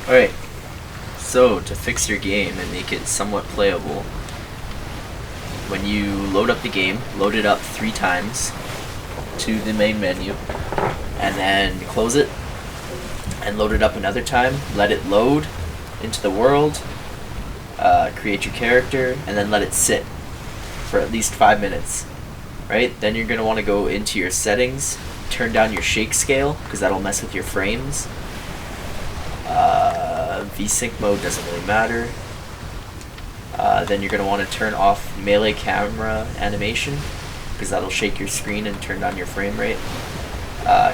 Alright, so to fix your game and make it somewhat playable, when you load up the game, load it up 3 times to the main menu, and then close it, and load it up another time, let it load into the world, create your character, and then let it sit for at least 5 minutes. Right? Then you're going to want to go into your settings, turn down your shake scale, because that'll mess with your frames. VSync mode doesn't really matter. Then you're going to want to turn off melee camera animation, because that'll shake your screen and turn down your frame rate.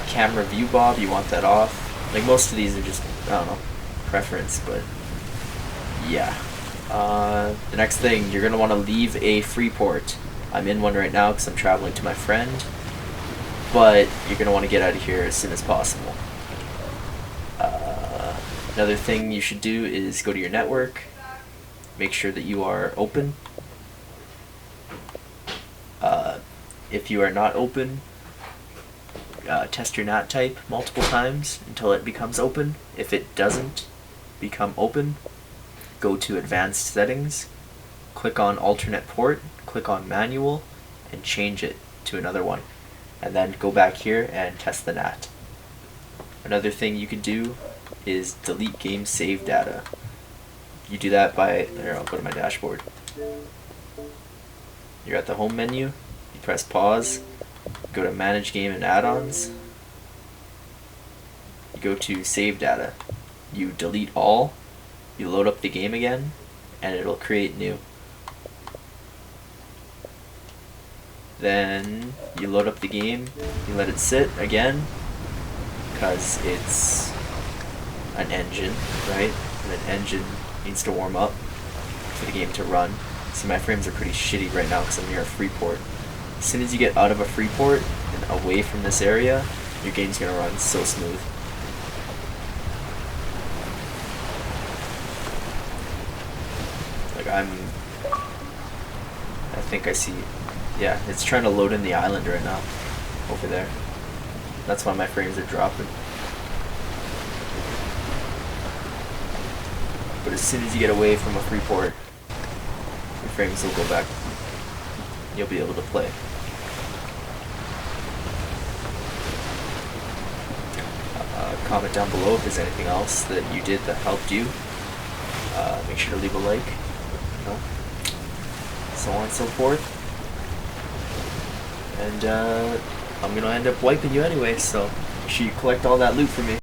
Camera view bob, you want that off. Like, most of these are just, I don't know, preference, but yeah. The next thing, you're going to want to leave a free port. I'm in one right now because I'm traveling to my friend, but you're going to want to get out of here as soon as possible. Another thing you should do is go to your network, make sure that you are open. If you are not open, test your NAT type multiple times until it becomes open. If it doesn't become open, go to advanced settings, click on alternate port, click on manual, and change it to another one, and then go back here and test the NAT. Another thing you could do is delete game save data. You do that by, here, I'll go to my dashboard. You're at the home menu, you press pause, go to manage game and add-ons, you go to save data, you delete all, you load up the game again, and it'll create new. Then you load up the game, you let it sit again, because it's an engine, right? And an engine needs to warm up for the game to run. See, my frames are pretty shitty right now because I'm near a free port. As soon as you get out of a free port and away from this area, your game's gonna run so smooth. Like, I think I see, yeah, it's trying to load in the island right now, over there. That's why my frames are dropping. But as soon as you get away from a free port, your frames will go back. You'll be able to play. Comment down below if there's anything else that you did that helped you. Make sure to leave a like, you know, so on and so forth. And I'm gonna end up wiping you anyway, so make sure you collect all that loot for me.